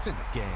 It's in the game.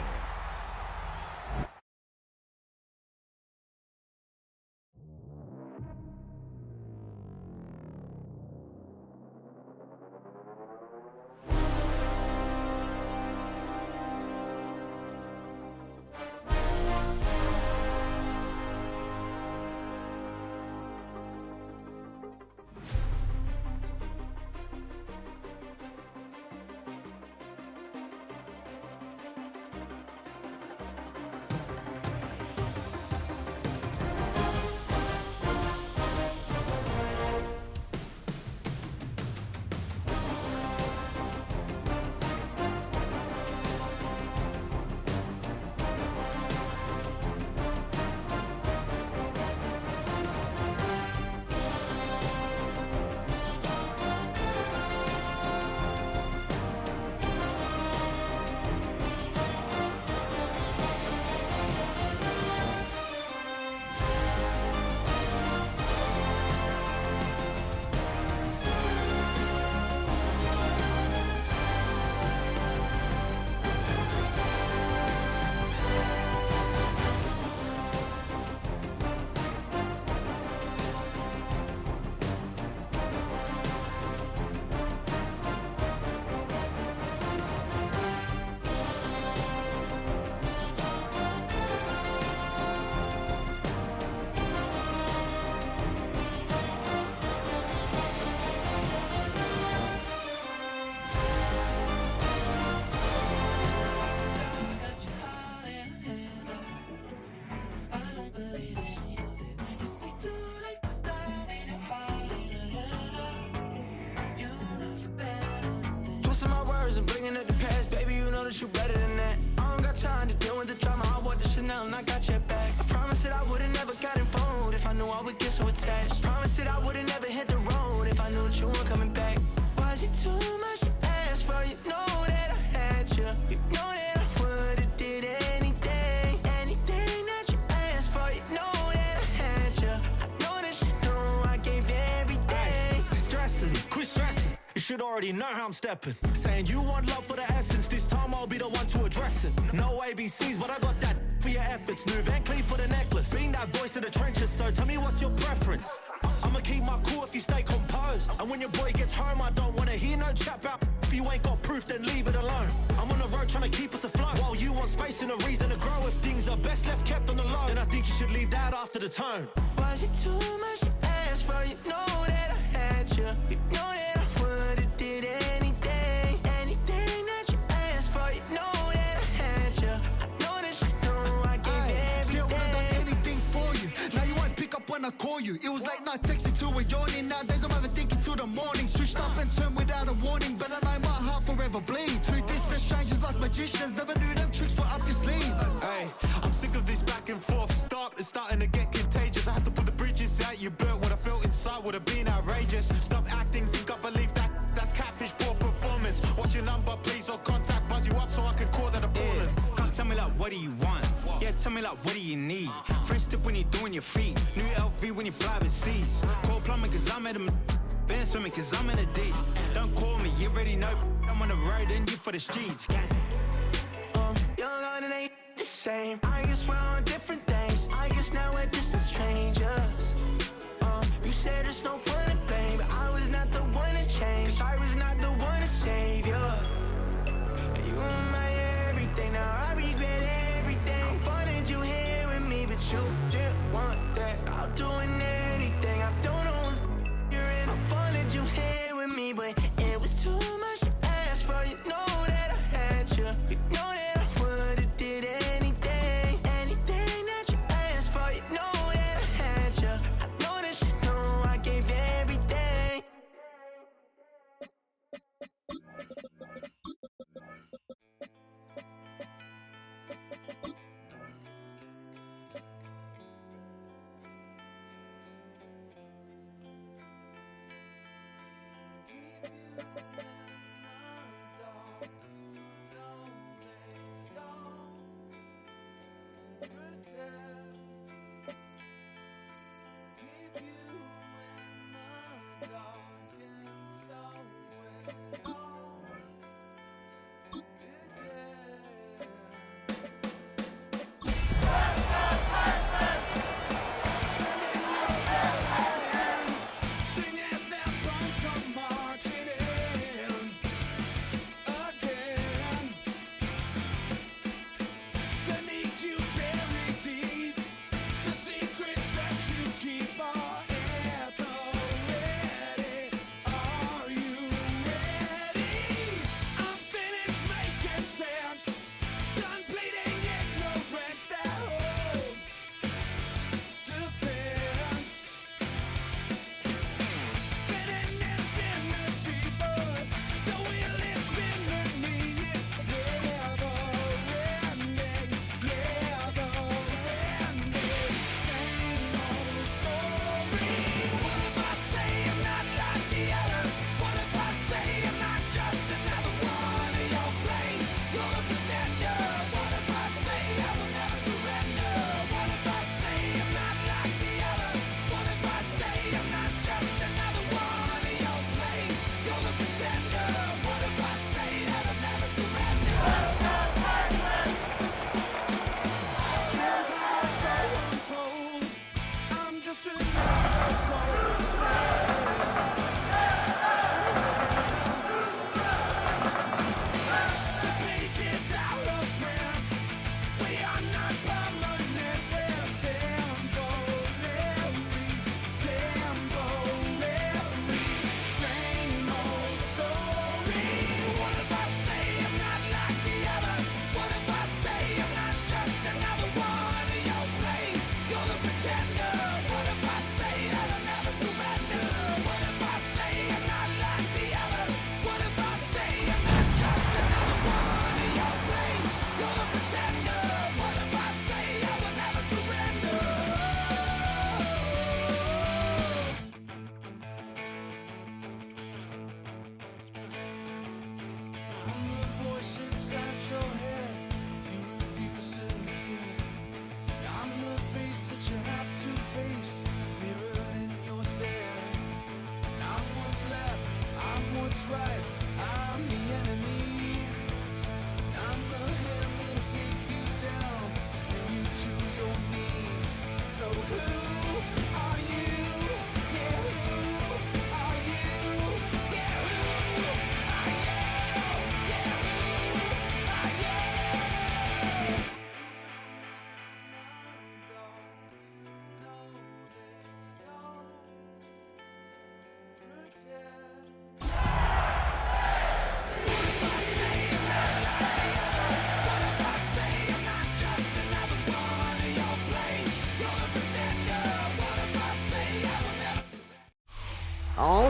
Twisting my words and bringing up the past, baby, you know that you better than that. I don't got time to deal with the drama, I want the Chanel and I got your back. I promised that I would've never got involved if I knew I would get so attached. I promised that I would've never hit the road if I knew that you weren't coming back. Was it too much to ask for? You know that I had you. You know that I would've did anything, anything that you asked for. You know that I had you. I know that you know I gave everything. Ay, stressing, quit stressing. You should already know how I'm stepping. Saying you want love for the essence, this time I'll be the one to address it. No ABCs, but I got that for your efforts. New Van Cleef for the necklace. Being that voice in the trenches, so tell me what's your preference. I'ma keep my cool if you stay composed. And when your boy gets home, I don't wanna hear no chat about. If you ain't got proof, then leave it alone. I'm on the road trying to keep us afloat, while you want space and a reason to grow. If things are best left kept on the low, then I think you should leave that after the tone. Was it too much to ask for? You know that I had you. You know that I would've did anything, anything that you asked for. You know that I had you. I know that you know I gave everything. See, I would've done anything for you. Now you won't pick up when I call you. It was late night texting till we're yawning. Nowadays I'm overthinking till the morning. Switched up and turned without a warning, but I know my heart forever bleed. Two distant strangers like magicians, never knew them tricks were up your sleeve. Hey, I'm sick of this back and forth. It's starting to get contagious. I had to put the bridges out you built. What I felt inside would have been outrageous. Stop acting, think I believe that's catfish, poor performance. What's your number, please, or contact, buzz you up so I can call that appalling. Can't tell me like, what do you want? Yeah, tell me like, what do you need? Fresh tip when you're doing your feet. New LV when you fly overseas. Call plumbing cause I'm at them. Been swimming cause I'm in a deep. Don't call me, you already know. I'm on the road and you for the streets. Young on it ain't the same. I guess we're on different things. I guess now we're distant strangers. You said there's no fun to blame, but I was not the one to change. Cause I was not the one to save you. You were my everything, now I regret everything. I wanted you here with me, but you didn't want that. I'll do anything, I don't know what's you're in. I wanted you here with me, but it was too much to ask for. You know that I had you. You know that I would've did anything, anything that you asked for. You know that I had you. I know that you know I gave everything.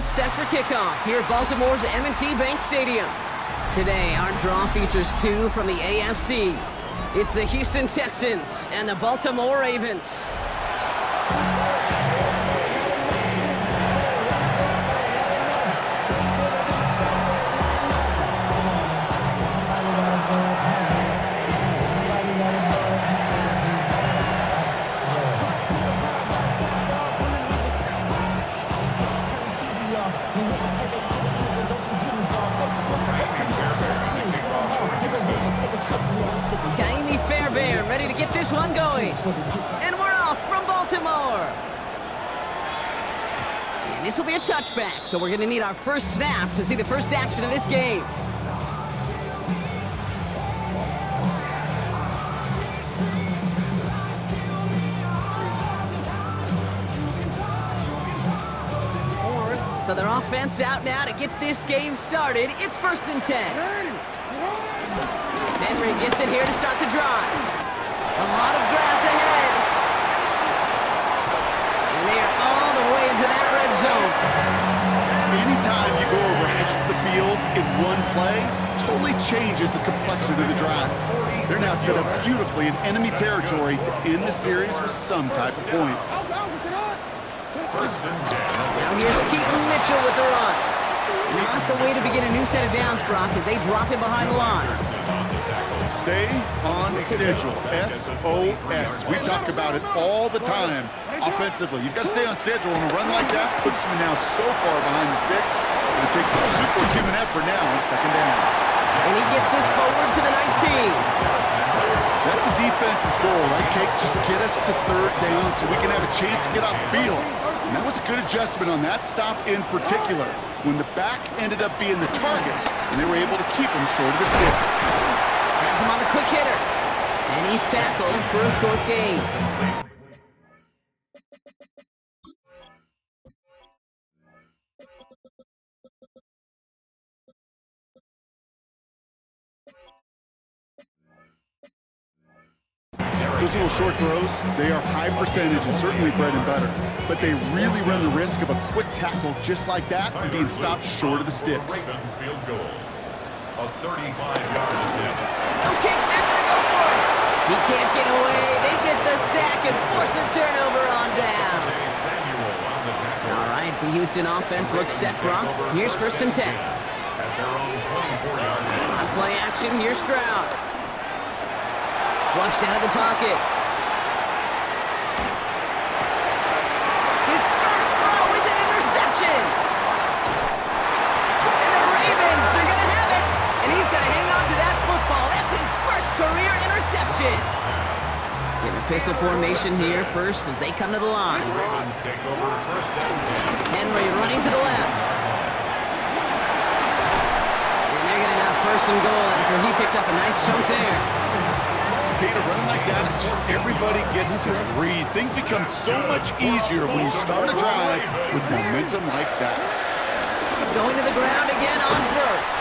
set for kickoff here at Baltimore's M&T Bank Stadium. Today, our draw features two from the AFC. It's the Houston Texans and the Baltimore Ravens. Ready to get this one going. And we're off from Baltimore. And this will be a touchback, so we're going to need our first snap to see the first action of this game. So their offense out now to get this game started. It's 1st and 10. Henry gets it here to start the drive. A lot of grass ahead. And they are all the way into that red zone. Anytime you go over half the field in one play, totally changes the complexion of the drive. They're now set up beautifully in enemy territory to end the series with some type of points. Now here's Keaton Mitchell with the run. Not the way to begin a new set of downs, Brock, as they drop him behind the line. Stay on schedule. SOS. We talk about it all the time. Offensively, you've got to stay on schedule, and a run like that puts you now so far behind the sticks. It takes a superhuman effort now on 2nd down. And he gets this forward to the 19. That's a defense's goal, right, Kate? Just get us to 3rd down so we can have a chance to get off the field. And that was a good adjustment on that stop in particular, when the back ended up being the target, and they were able to keep him short of the sticks. Has him on the quick hitter. And he's tackled for a short gain. Those little short throws, they are high percentage and certainly bread and butter. But they really run the risk of a quick tackle just like that and being stopped short of the sticks. Ravens field goal. A 35-yard attempt. No kick, they're going to go for it. He can't get away. They get the sack and force a turnover on down. All right, the Houston offense looks set, Brock. Here's 1st and 10. At their own 24-yard line. On play action, here's Stroud. Flushed out of the pocket. His first throw is an interception. And the Ravens are going to have it. And he's going to hang on to that football. That's his first career interception. Getting a pistol formation here first as they come to the line. Ravens take over 1st and 10. Henry running to the left. And they're going to have 1st and goal after he picked up a nice chunk there. Kate, a run like that, just everybody gets to breathe. Things become so much easier when you start a drive with momentum like that. Going to the ground again on 1st.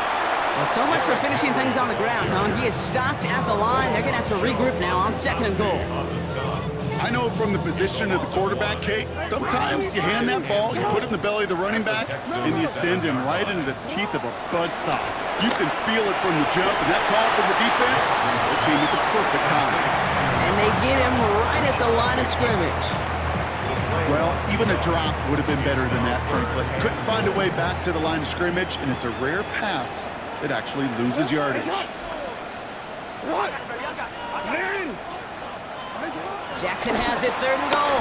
Well, so much for finishing things on the ground, huh? He is stopped at the line. They're going to have to regroup now on 2nd and goal. I know from the position of the quarterback, Kate, sometimes you hand that ball, you put it in the belly of the running back, and you send him right into the teeth of a buzzsaw. You can feel it from the jump, and that call from the defense, it came at the perfect time. And they get him right at the line of scrimmage. Well, even a drop would have been better than that, frankly. Couldn't find a way back to the line of scrimmage, and it's a rare pass that actually loses yardage. Jackson has it, 3rd and goal.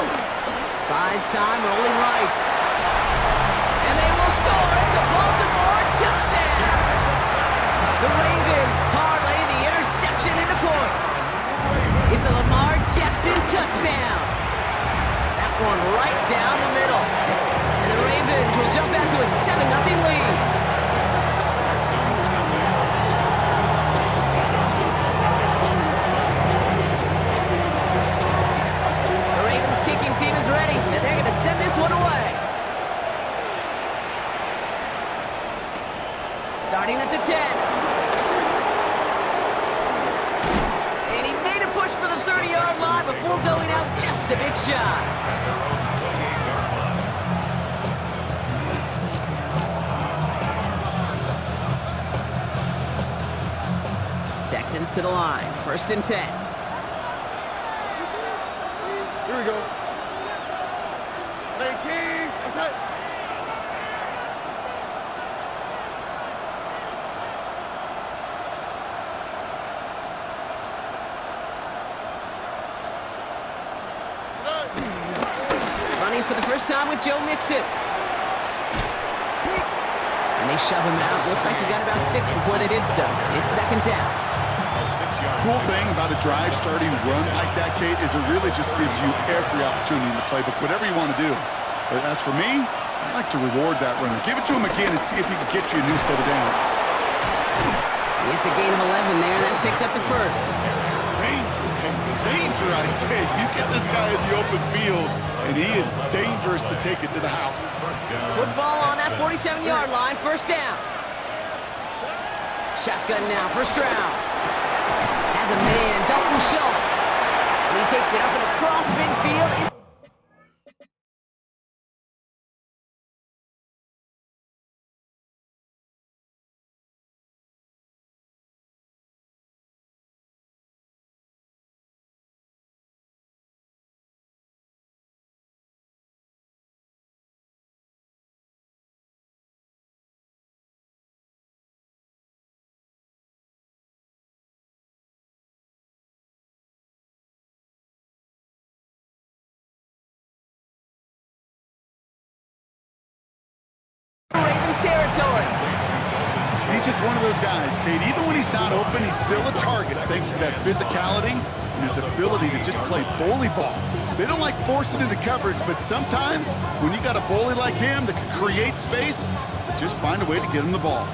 Buys time, rolling right. And they will score. It's a Baltimore touchdown. The Ravens parlay the interception into points. It's a Lamar Jackson touchdown. That one right down the middle. And the Ravens will jump out to a 7-0 lead. Team is ready, and they're going to send this one away. Starting at the 10. And he made a push for the 30-yard line before going out just a bit shy. Texans to the line. 1st and 10. Here we go. Hey, King. Okay. Running for the first time with Joe Mixon. And they shove him out. Looks like he got about 6 before they did so. It's 2nd down. Cool thing about a drive starting run like that, Kate, is it really just gives you every opportunity in the playbook, whatever you want to do. But as for me, I like to reward that runner. Give it to him again and see if he can get you a new set of downs. It's a gain of 11 there. That picks up the 1st. Danger, I say. You get this guy in the open field, and he is dangerous to take it to the house. Football on that 47-yard line. 1st down. Shotgun now. 1st round. Has a man, Dalton Schultz. And he takes it up and across midfield. Ravens territory. He's just one of those guys, Kate. Even when he's not open, he's still a target thanks to that physicality and his ability to just play bully ball. They don't like forcing into coverage, but sometimes when you got a bully like him that can create space, just find a way to get him the ball.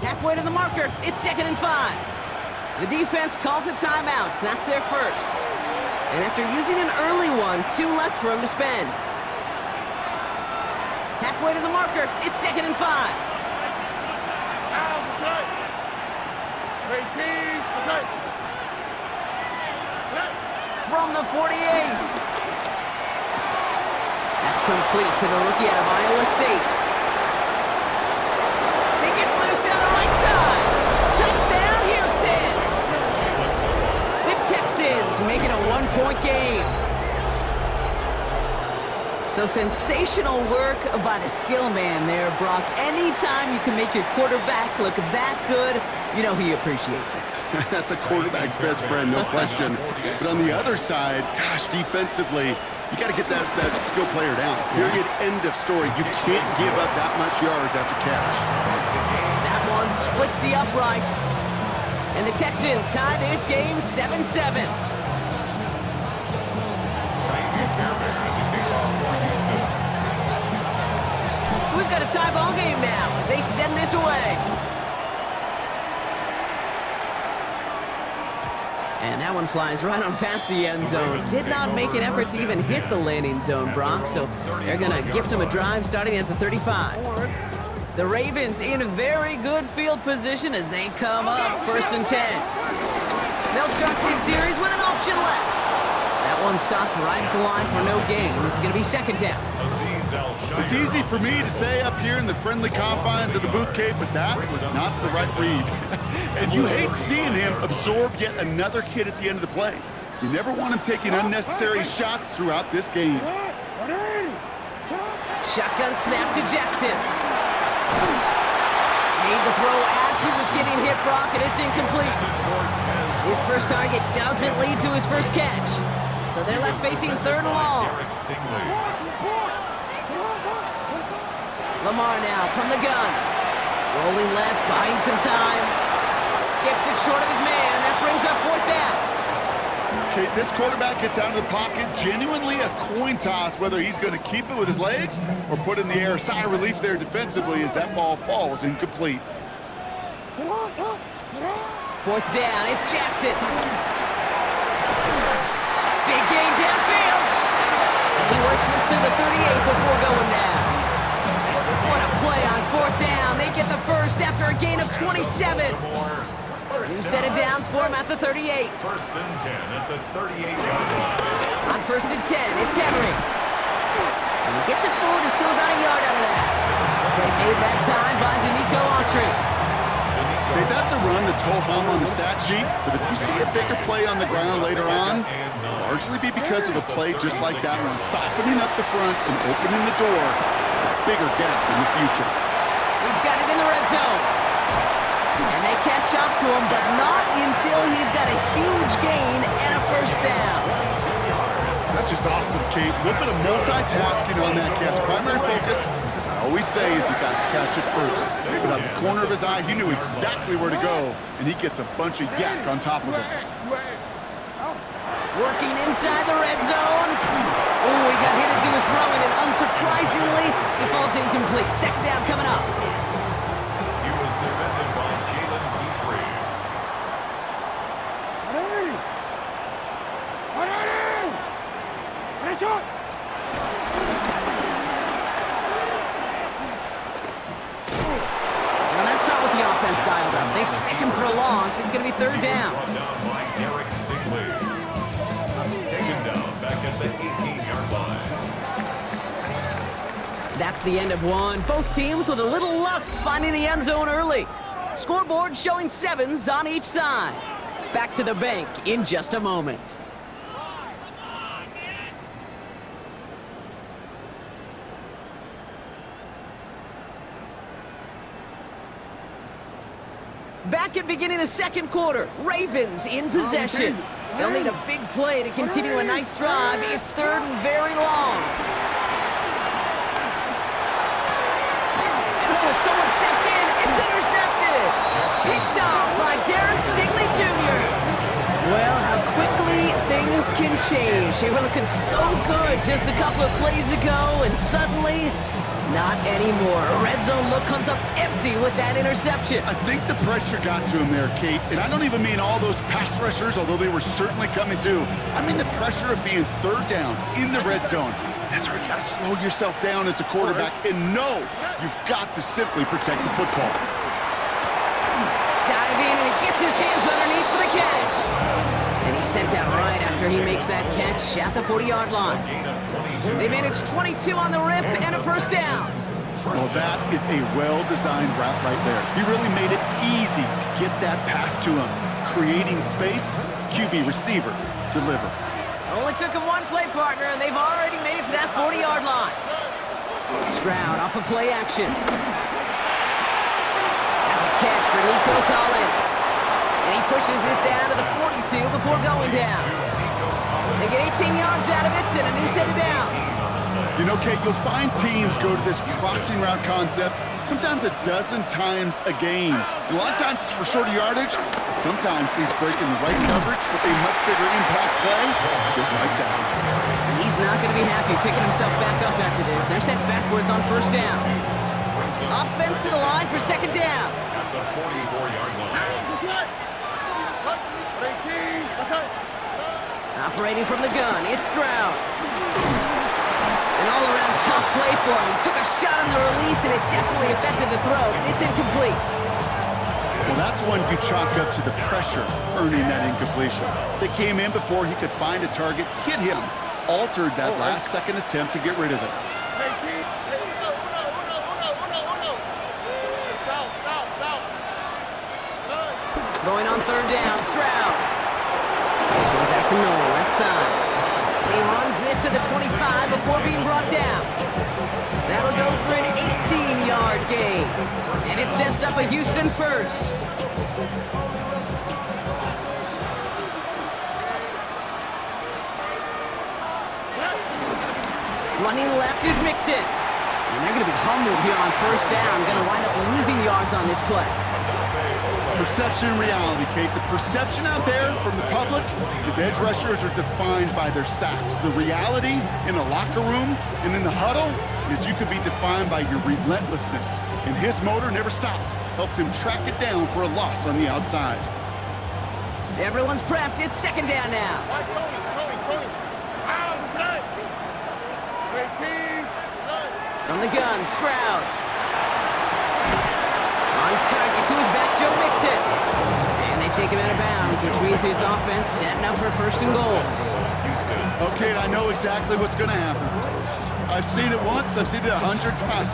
Halfway to the marker. It's 2nd and 5. The defense calls a timeout. So that's their 1st. And after using an early one, 2 left for him to spend. Halfway to the marker. It's 2nd and 5. From the 48. That's complete to the rookie out of Iowa State. He gets loose down the right side. Touchdown, Houston. The Texans making a 1-point game. So sensational work by the skill man there, Brock. Anytime you can make your quarterback look that good, you know he appreciates it. That's a quarterback's best friend, no question. But on the other side, gosh, defensively, you got to get that skill player down. Period, end of story. You can't give up that much yards after catch. That one splits the uprights. And the Texans tie this game 7-7. So we've got a tie ball game now as they send this away. And that one flies right on past the end zone. Did not make an effort to even hit the landing zone, Brock. So they're going to gift him a drive starting at the 35. The Ravens in a very good field position as they come up 1st and 10. They'll start this series with an option left. That one stopped right at the line for no gain. This is going to be second down. It's easy for me to say up here in the friendly confines of the booth, Kate, but that was not the right read. And you hate seeing him absorb yet another hit at the end of the play. You never want him taking unnecessary shots throughout this game. Shotgun snap to Jackson. Made the throw as he was getting hit, Brock, and it's incomplete. His first target doesn't lead to his first catch. So they're left facing third and long. Lamar now from the gun. Rolling left, buying some time. Skips it short of his man. That brings up fourth down. Okay, this quarterback gets out of the pocket, genuinely a coin toss whether he's going to keep it with his legs or put in the air. Sigh of relief there defensively as that ball falls incomplete. Fourth down, it's Jackson. Big gain downfield. And he works this to the 38 before going down. What a play on fourth down. They get the first after a gain of 27. New set of downs for him at the 38. First and 10 at the 38-yard line. On first and 10, it's Henry. And he gets it forward to still about a yard out of that. Play made that time by Danico Autry. Okay, that's a run that's ho-hum on the stat sheet, but if you see a bigger play on the ground later on, it'll largely be because of a play just like that one, softening up the front and opening the door for a bigger gap in the future. He's got it in the red zone. And they catch up to him, but not until he's got a huge gain and a first down. That's just awesome, Kate. A little bit of multitasking on that catch. Primary focus, as I always say, is you got to catch it first. But out the corner of his eye, he knew exactly where to go, and he gets a bunch of yak on top of it. Working inside the red zone. Oh, he got hit as he was throwing, and unsurprisingly, he falls incomplete. Second down coming up. He was defended by Jalen Petrie. Well, that's not what the offense dialed up. They stick him for a loss. It's going to be third down. Brought down by Derek Stingley. Taken down back at the 18-yard line. That's the end of one. Both teams with a little luck finding the end zone early. Scoreboard showing sevens on each side. Back to the bank in just a moment. Back at beginning of the second quarter, Ravens in possession. They'll need a big play to continue a nice drive. It's third and very long. And oh, someone stepped in. It's intercepted. Picked off by Derek Stingley Jr. Well, how quickly things can change. They were looking so good just a couple of plays ago, and suddenly, not anymore. A red zone look comes up empty with that interception. I think the pressure got to him there, Kate. And I don't even mean all those pass rushers, although they were certainly coming too. I mean the pressure of being third down in the red zone. That's where you got to slow yourself down as a quarterback and know you've got to simply protect the football. Dive in, and he gets his hands underneath for the catch. And he's sent out right after he makes that catch at the 40-yard line. They managed 22 on the rip and a first down. Well, that is a well-designed route right there. He really made it easy to get that pass to him. Creating space, QB receiver, deliver. Only took him one play, partner, and they've already made it to that 40-yard line. Stroud off of play action. That's a catch for Nico Collins. And he pushes this down to the 42 before going down. They get 18 yards out of it and a new set of downs. You know, Kate, you'll find teams go to this crossing route concept sometimes a dozen times a game. And a lot of times it's for shorter yardage, but sometimes he's breaking the right coverage for a much bigger impact play, just like that. And he's not going to be happy picking himself back up after this. They're sent backwards on first down. Offense to the line for second down. At the 44-yard line. Operating from the gun, it's Stroud. An all-around tough play for him. He took a shot on the release, and it definitely affected the throw. It's incomplete. Well, That's one you chalk up to the pressure earning that incompletion. They came in before he could find a target, hit him, altered that last-second attempt to get rid of it. Throwing on third down, Stroud. This one's out to Noel, left side. And he runs this to the 25 before being brought down. That'll go for an 18-yard gain. And it sets up a Houston first. Running left is Mixon. And they're going to be humbled here on first down. Going to wind up losing yards on this play. Perception and reality, Kate. The perception out there from the public is edge rushers are defined by their sacks. The reality in a locker room and in the huddle is you could be defined by your relentlessness. And his motor never stopped. Helped him track it down for a loss on the outside. Everyone's prepped. It's second down now. From the gun, Stroud. On target to his back, Joe Mixon. And they take him out of bounds, which means his offense setting up for first and goal. Okay, I know exactly what's going to happen. I've seen it once, I've seen it 100 times.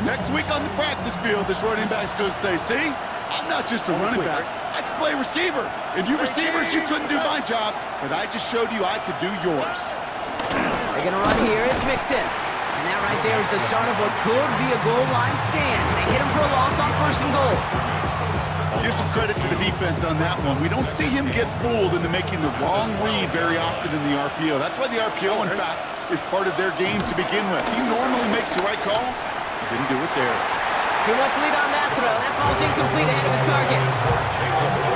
Next week on the practice field, this running back's going to say, see, I'm not just a running back. I can play receiver. And you receivers, you couldn't do my job, but I just showed you I could do yours. They're going to run here. It's Mixon. And that right there is the start of what could be a goal line stand. They hit him for a loss on first and goal. Give some credit to the defense on that one. We don't see him get fooled into making the wrong read very often in the RPO. That's why the RPO, in fact, is part of their game to begin with. He normally makes the right call. He didn't do it there. Too much lead on that throw. That falls incomplete ahead of his target.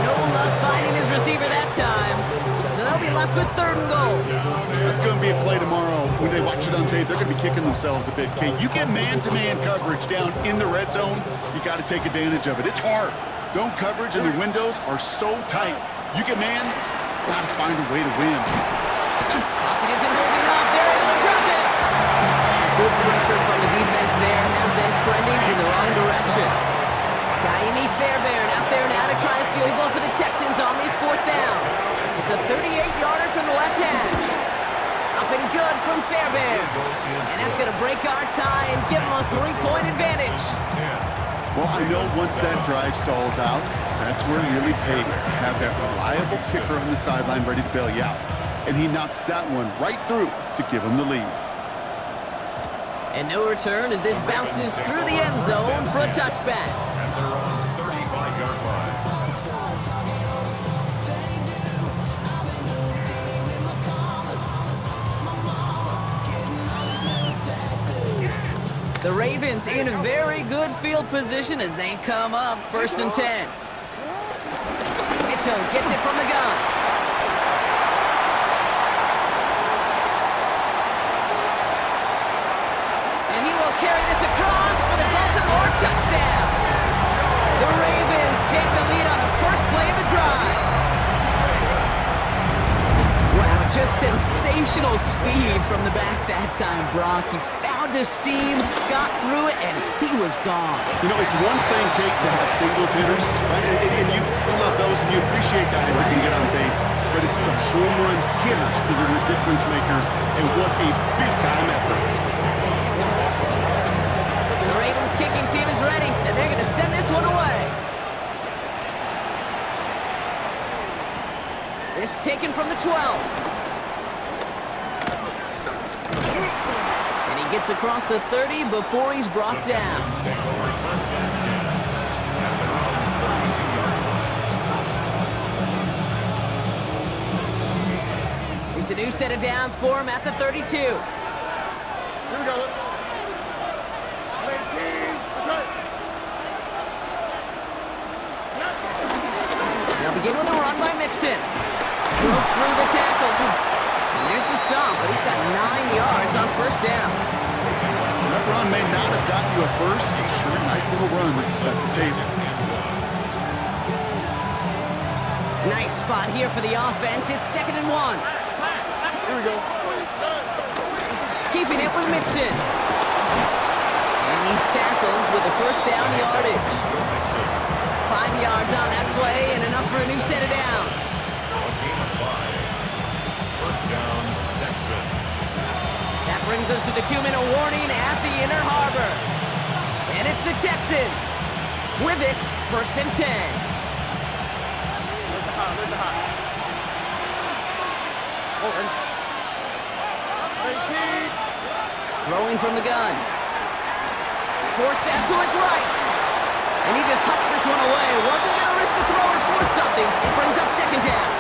No luck finding his receiver that time. So they'll be left with third and goal. That's going to be a play tomorrow. When they watch it on tape, they're going to be kicking themselves a bit. Okay, you get man-to-man coverage down in the red zone, you got to take advantage of it. It's hard. Zone coverage and the windows are so tight. You get man, got to find a way to win. Pocket isn't holding up. They're able to drop it. Good pressure from the defense there has them trending in the wrong direction. Kaimi Fairbairn out there now to try a field goal for the Texans on this fourth down. It's a 38-yarder from the left hash. Up and good from Fairbairn. And that's going to break our tie and give them a 3-point advantage. Well, I know once that drive stalls out, that's where it really pays to have that reliable kicker on the sideline ready to bail you out. And he knocks that one right through to give him the lead. And no return as this bounces through the end zone for a touchback. And they're on the 35-yard line. The Ravens in a very good field position as they come up first and 10. Mitchell gets it from the gun. And he will carry this across for the Baltimore touchdown. The Ravens take the lead on the first play of the drive. Wow, just sensational speed from the back that time, Brock. He found a seam, got through it, and he was gone. You know, it's one thing, Kate, to have singles hitters, right? And you love those, and you appreciate guys that can get on base. But it's the home run hitters that are the difference makers, and what a big-time effort. The Ravens kicking team is ready, and they're going to send this one away. This taken from the 12. And he gets across the 30 before he's brought down. Take over first and 10. And they're on the 32-yard line. It's a new set of downs for him at the 32. Here we go. They'll begin with a run by Mixon. Broke through the tackle. And there's the stop, but he's got 9 yards on first down. That run may not have gotten you a first, but sure, nice little run to set the table. Nice spot here for the offense. It's 2nd and 1. Here we go. Keeping it with Mixon. And he's tackled with the first down yardage. 5 yards on that play and enough for a new set of downs. A gain of 5. First down, Texans. That brings us to the 2-minute warning at the Inner Harbor. And it's the Texans. With it, first and 10. Where's the hot? Over. Safety. Throwing from the gun. Forced that to his right. And he just hucks this one away. Wasn't going to risk a throw or force something. It brings up second down.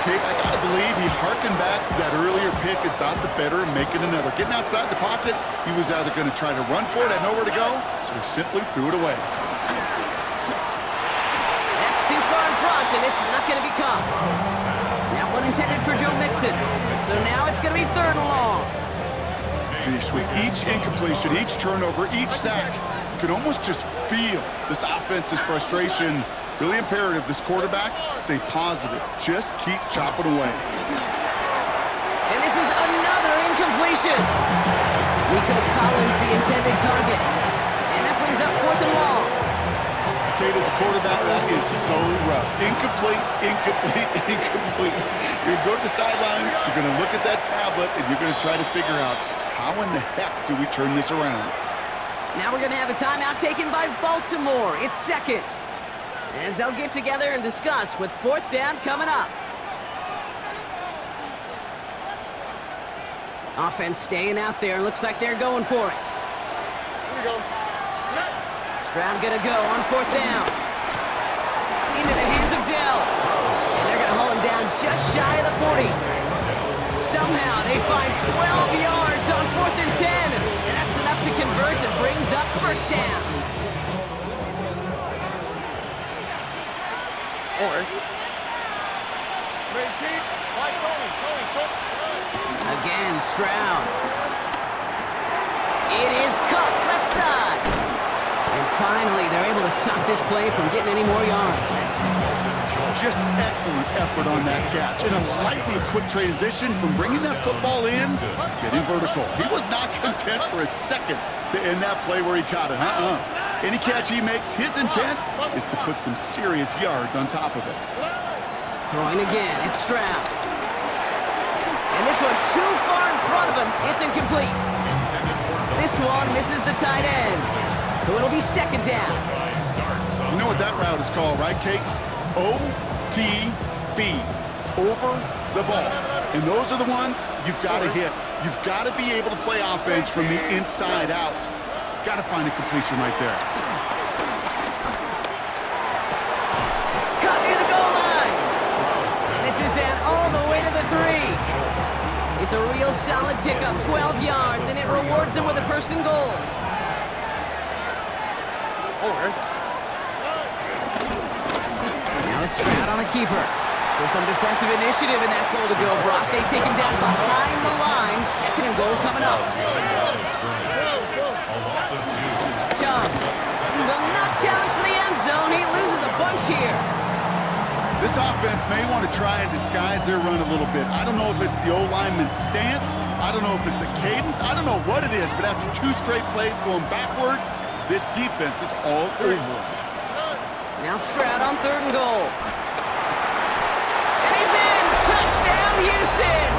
Kate, I gotta believe he harkened back to that earlier pick and thought the better of making another. Getting outside the pocket, he was either going to try to run for it, had nowhere to go, so he simply threw it away. That's too far in front, and it's not going to be caught. That one intended for Joe Mixon. So now it's going to be third and long. Geez, with each incompletion, each turnover, each sack, you can almost just feel this offense's frustration. Really imperative, this quarterback, stay positive. Just keep chopping away. And this is another incompletion. Nico Collins, the intended target. And that brings up fourth and long. Kate, as a quarterback, that is so rough. Incomplete, incomplete, incomplete. You're going to go to the sidelines, you're going to look at that tablet, and you're going to try to figure out how in the heck do we turn this around? Now we're going to have a timeout taken by Baltimore. It's second, as they'll get together and discuss with fourth down coming up. Offense staying out there. Looks like they're going for it. Here we go. Stroud gonna go on fourth down. Into the hands of Dell. And they're gonna haul him down just shy of the 40. Somehow they find 12 yards on fourth and 10. And that's enough to convert and brings up first down. Again, Stroud. It is cut left side. And finally, they're able to stop this play from getting any more yards. Just excellent effort on that catch. And a lightning quick transition from bringing that football in to getting vertical. He was not content for a second to end that play where he caught it. Any catch he makes, his intent is to put some serious yards on top of it. Throwing again, it's Stroud. And this one too far in front of him. It's incomplete. This one misses the tight end. So it'll be second down. You know what that route is called, right, Kate? OTB. Over the ball. And those are the ones you've got to hit. You've got to be able to play offense from the inside out. Got to find a completion right there. Cut near the goal line. And this is down all the way to the 3. It's a real solid pickup, 12 yards, and it rewards him with a first and goal. Now it's Stroud on the keeper. So some defensive initiative in that goal to go, Brock. They take him down behind the line. Second and goal coming up. Chung, will not challenge for the end zone. He loses a bunch here. This offense may want to try and disguise their run a little bit. I don't know if it's the O-lineman's stance. I don't know if it's a cadence. I don't know what it is, but after 2 straight plays going backwards, this defense is all over it. Now Stroud on third and goal. And he's in! Touchdown, Houston!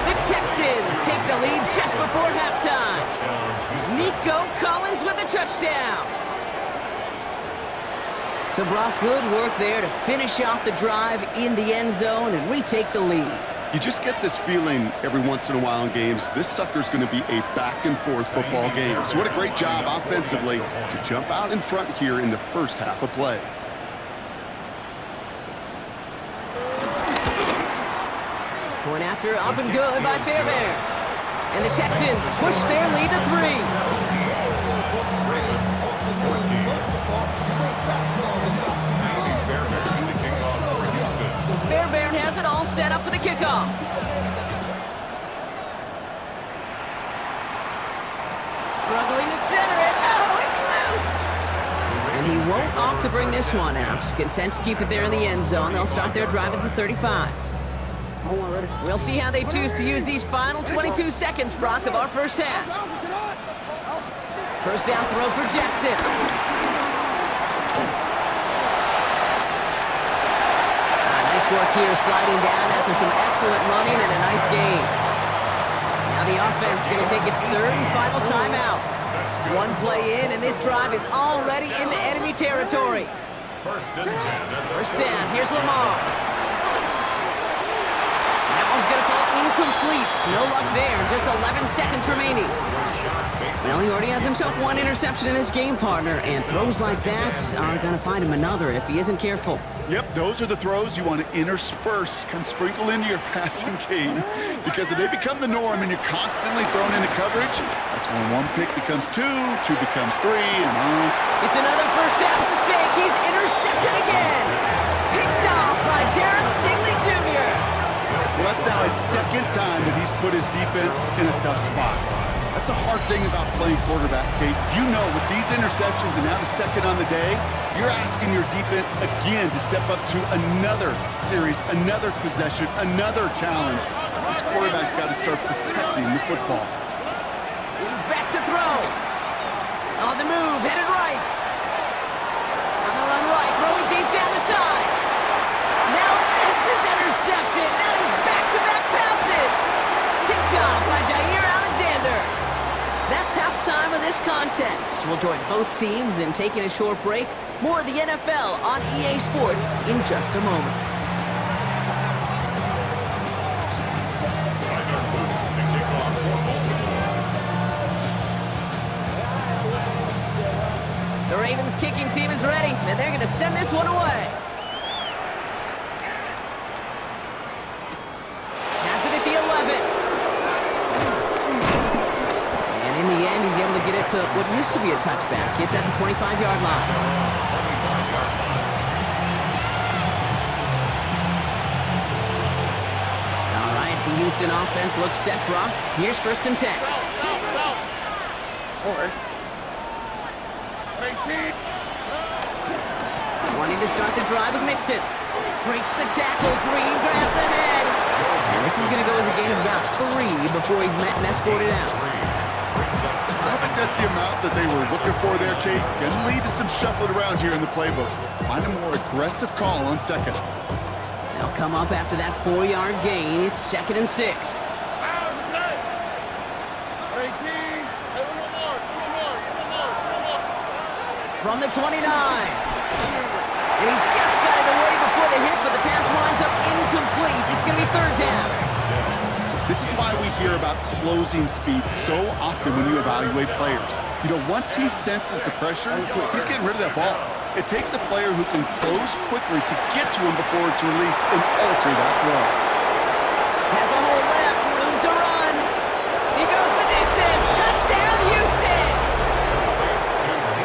The Texans take the lead just before halftime. Nico Collins with a touchdown. So Brock, good work there to finish off the drive in the end zone and retake the lead. You just get this feeling every once in a while in games, this sucker's going to be a back-and-forth football game. So what a great job offensively to jump out in front here in the first half of play. Point after, up and good by Fairbairn. And the Texans push their lead to 3. Fairbairn has it all set up for the kickoff. Struggling to center it. Oh, it's loose! And he won't opt to bring this one out. Content to keep it there in the end zone. They'll start their drive at the 35. We'll see how they choose to use these final 22 seconds, Brock, of our first half. First down throw for Jackson. work here, sliding down after some excellent running and a nice gain. Now the offense is going to take its third and final timeout. One play in, and this drive is already into enemy territory. First and 10. First down, here's Lamar. And that one's going to fall incomplete. No luck there, just 11 seconds remaining. Well, he already has himself one interception in his game, partner, and throws like that are going to find him another if he isn't careful. Yep, those are the throws you want to intersperse and sprinkle into your passing game. Because if they become the norm and you're constantly thrown into coverage, that's when one pick becomes two becomes three, and on. It's another first half mistake. He's intercepted again. Picked off by Darren Stigley Jr. Well, that's now his second time that he's put his defense in a tough spot. That's a hard thing about playing quarterback, Kate. You know, with these interceptions and now the second on the day, you're asking your defense again to step up to another series, another possession, another challenge. This quarterback's got to start protecting the football. He's back to throw. On the move, headed right. On the run right, throwing deep down the side. Now this is intercepted. Now he's back-to-back passes. Picked off by Jair Alexander. That's halftime of this contest. We'll join both teams in taking a short break. More of the NFL on EA Sports in just a moment. The Ravens kicking team is ready, and they're going to send this one away. Has it at the 11. And in the end, he's able to get it to what used to be a touchback. It's at the 25-yard line. All right, the Houston offense looks set, Brock. Here's first and 10. Wanting to start the drive with Mixon. Breaks the tackle, green grass ahead. And this is going to go as a gain of about 3 before he's met and escorted out. I don't think that's the amount that they were looking for there, Kate. Going to lead to some shuffling around here in the playbook. Find a more aggressive call on second. They'll come up after that 4-yard gain. It's second and 6. From the 29. And he just got it away before the hit, but the pass winds up incomplete. It's going to be third down. This is why we hear about closing speed so often when you evaluate players. You know, once he senses the pressure, he's getting rid of that ball. It takes a player who can close quickly to get to him before it's released and alter that throw. Has a hole left, room to run. He goes the distance. Touchdown, Houston!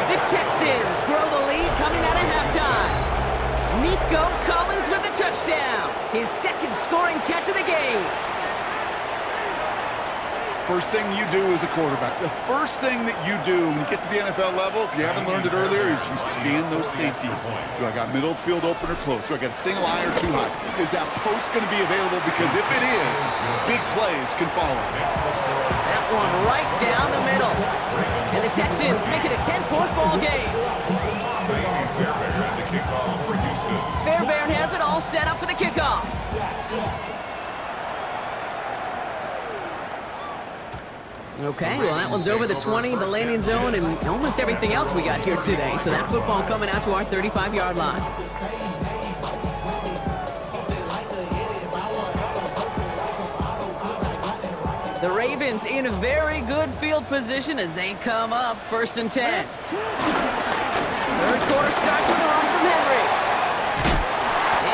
The Texans grow the lead coming out of halftime. Nico Collins with the touchdown. His second scoring catch of the game. First thing you do as a quarterback, the first thing that you do when you get to the NFL level, if you haven't learned it earlier, is you scan those safeties. Do I got middle field open or close? Do I got a single eye or too high? Is that post going to be available? Because if it is, big plays can follow. That one right down the middle. And the Texans make it a 10-point ball game. Fairbairn has it all set up for the kickoff. Okay, well, that one's over the 20, the landing zone, and almost everything else we got here today. So that football coming out to our 35-yard line. The Ravens in a very good field position as they come up first and 10. Third quarter starts with a run from Henry.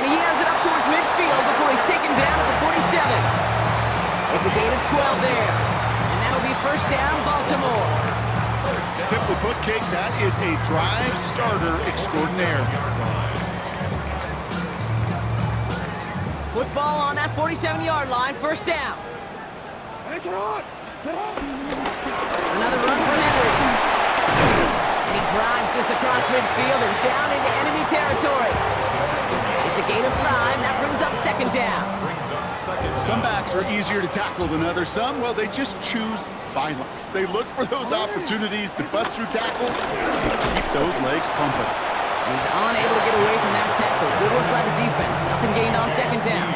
And he has it up towards midfield before he's taken down at the 47. It's a gain of 12 there. And that'll be first down, Baltimore. Simply put, Kate, that is a drive starter extraordinaire. Football on that 47-yard line, first down. Another run from Henry. And he drives this across midfield and down into enemy territory. It's a gain of 5. That brings up second down. Some backs are easier to tackle than others. Some, well, they just choose violence. They look for those opportunities to bust through tackles and keep those legs pumping. He's unable to get away from that tackle. Good work by the defense. Nothing nothing gained on second down.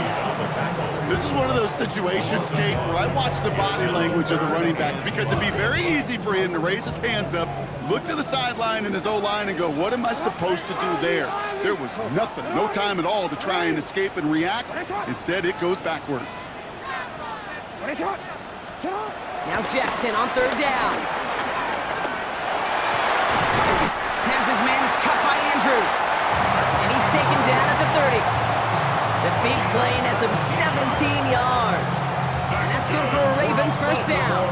This is one of those situations, Kate, where I watch the body language of the running back because it'd be very easy for him to raise his hands up, look to the sideline in his O-line and go, what am I supposed to do there? There was nothing, no time at all to try and escape and react. Instead, it goes backwards. Now Jackson on third down. Has his man, it's cut by Andrews. And he's taken down at the 30. The big play nets him 17 yards. And that's good for a Ravens first down.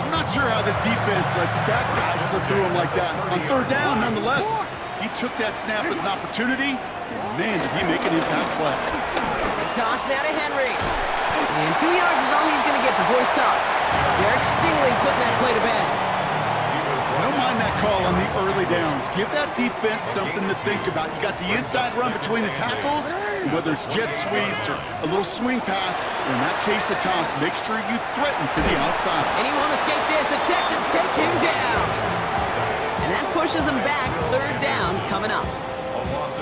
I'm not sure how this defense let that guy slip through him like that. On third down, nonetheless, he took that snap as an opportunity. And man, did he make an impact play. The toss now to Henry. And 2 yards is all he's going to get before he's caught. Derek Stingley putting that play to bed. I don't mind that call on the early downs. Give that defense something to think about. You got the inside run between the tackles, and whether it's jet sweeps or a little swing pass, or in that case a toss, make sure you threaten to the outside. And he won't escape this. The Texans take him down. And that pushes him back. Third down coming up.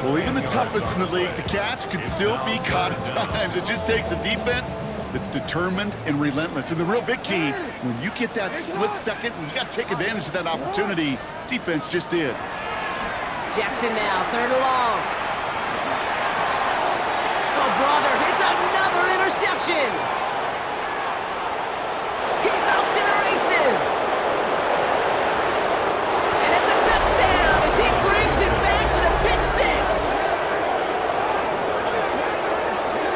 Well, even the toughest in the league to catch can still be caught at times. It just takes a defense that's determined and relentless. And the real big key, when you get that split second, you got to take advantage of that opportunity. Defense just did. Jackson now, third and long. Oh, brother, it's another interception. He's off to the races. And it's a touchdown as he brings it back to the pick six.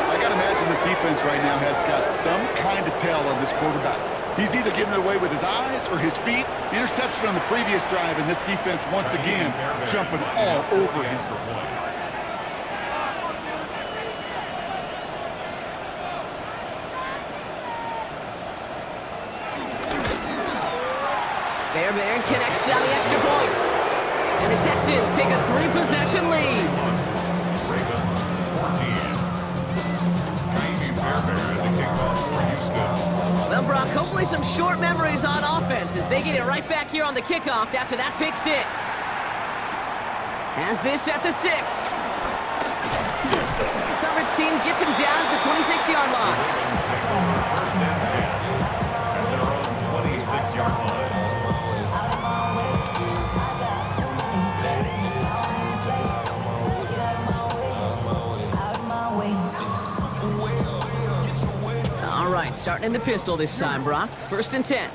I got to imagine this defense right now has got some kind of tell on this quarterback. He's either giving it away with his eyes or his feet. The interception on the previous drive, and this defense once again jumping all over him. Fairbairn connects on the extra point. And the Texans take a 3-possession lead. Ravens 14. Amy Fairbairn, the kickoff for Houston. Well, Brock, hopefully some short memories on offense as they get it right back here on the kickoff after that pick six. Has this at the 6. Coverage team gets him down at the 26-yard line. First and 10 at their own 26-yard line. All right, starting in the pistol this time, Brock. First and 10.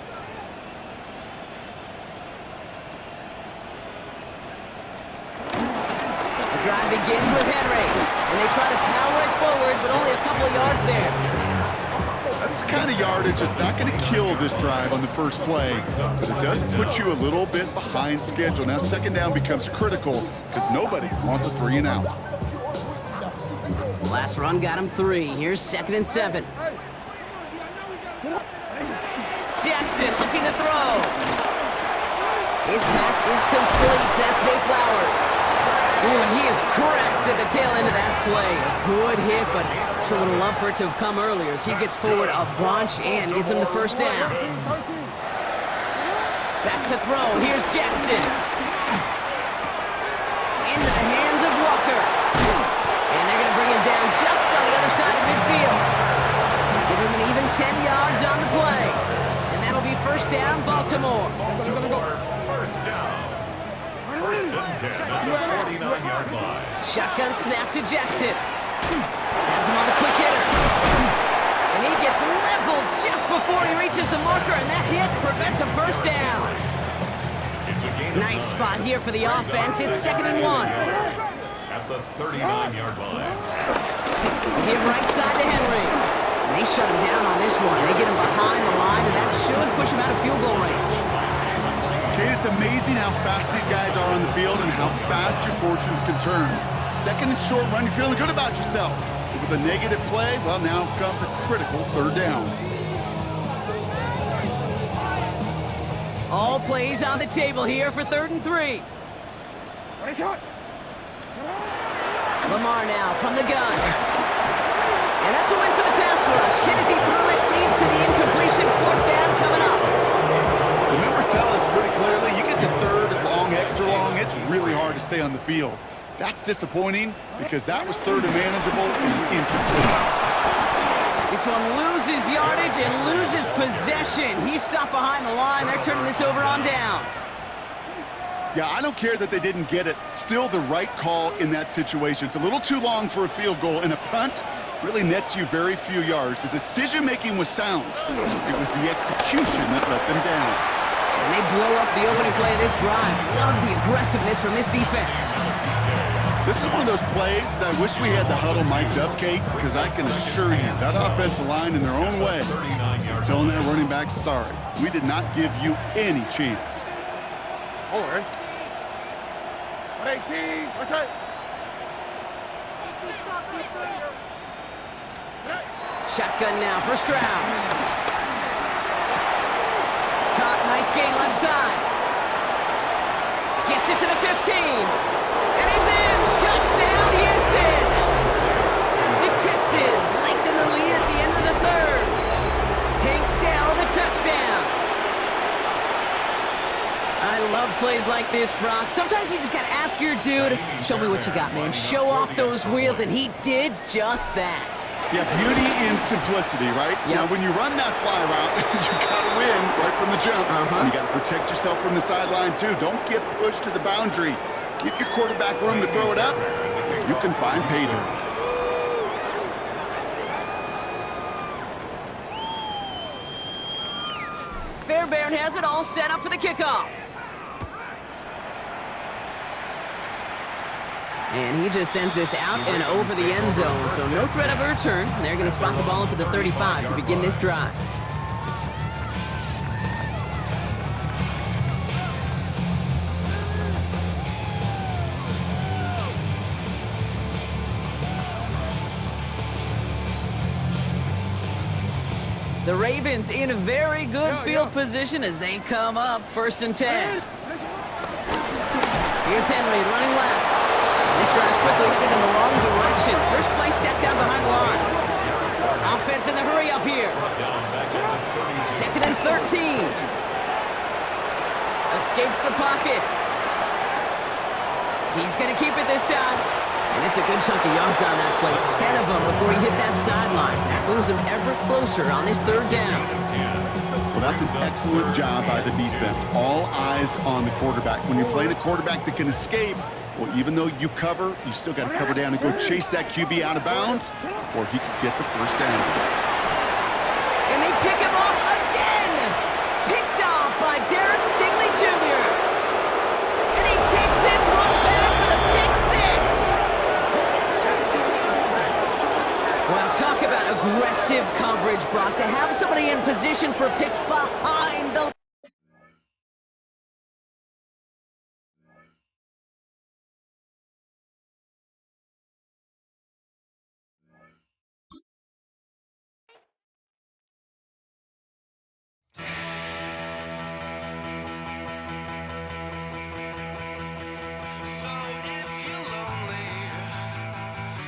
The drive begins with Henry, and they try to power it forward, but only a couple of yards there. That's the kind of yardage that's not going to kill this drive on the first play, but it does put you a little bit behind schedule. Now second down becomes critical because nobody wants a 3 and out. Last run got him 3. Here's second and 7. Jackson looking to throw. His pass is complete. That's Zay Flowers. Ooh, and he is cracked at the tail end of that play. A good hit, but sure would have loved for it to have come earlier as he gets forward a bunch and gets him the first down. Back to throw. Here's Jackson. Into the hands of Walker. And they're going to bring him down just on the other side of midfield. Give him an even 10 yards on the play. And that'll be first down, Baltimore. First down. First and 10 at the 49-yard line. Shotgun snap to Jackson. Has him on the quick hitter. And he gets leveled just before he reaches the marker, and that hit prevents a first down. It's a gain of Nice 9. spot here for the offense. It's second and 1. At the 39-yard line. Give right side to Henry. And they shut him down on this one. They get him behind the line, and that should push him out of field goal range. Kate, it's amazing how fast these guys are on the field and how fast your fortunes can turn. Second and short run, you're feeling good about yourself. But with a negative play, well, now comes a critical third down. All plays on the table here for third and 3. Lamar now from the gun. And that's a win for the pass rush. Hit as he threw it, leads to the incompletion. Fourth down coming up. The numbers tell us pretty clearly, you get to third and long, extra long, it's really hard to stay on the field. That's disappointing because that was third and manageable and incomplete. This one loses yardage and loses possession. He's stopped behind the line. They're turning this over on downs. Yeah, I don't care that they didn't get it. Still the right call in that situation. It's a little too long for a field goal, and a punt really nets you very few yards. The decision-making was sound. It was the execution that let them down. And they blow up the opening play of this drive. Love the aggressiveness from this defense. This is one of those plays that I wish we had the huddle mic'd up, Kate, because I can assure you that offensive line in their own way is telling that running back, sorry, we did not give you any chance. Over. 118. What's that? Shotgun now, first round. Caught, nice gain left side. Gets it to the 15. And he's in. Touchdown, Houston. The Texans lengthen the lead at the end of the third. Tank Dell the touchdown. I love plays like this, Brock. Sometimes you just gotta ask your dude, show me what you got, man. Show off those wheels, and he did just that. Yeah, beauty in simplicity, right? Yep. Now, when you run that fly route, you gotta win right from the jump. And you gotta protect yourself from the sideline, too. Don't get pushed to the boundary. Give your quarterback room to throw it up. You can find pay dirt. Fairbairn has it all set up for the kickoff. And he just sends this out and over the end zone, so no threat of a return. They're going to spot the ball up at the 35 to begin this drive. The Ravens in a very good field position as they come up 1st and 10. Here's Henry running left. This drive's quickly headed in the wrong direction. First play set down behind the line. Offense in the hurry up here. 2nd and 13. Escapes the pocket. He's going to keep it this time. And it's a good chunk of yards on that play. 10 of them before he hit that sideline. That moves him ever closer on this 3rd down. Well, that's an excellent job by the defense. All eyes on the quarterback. When you're playing a quarterback that can escape, well, even though you cover, you still got to cover down and go chase that QB out of bounds before he could get the 1st down. And they pick him off again! Picked off by Derek Stingley Jr. And he takes this one back for the pick 6! Well, talk about aggressive coverage, Brock. To have somebody in position for a pick behind the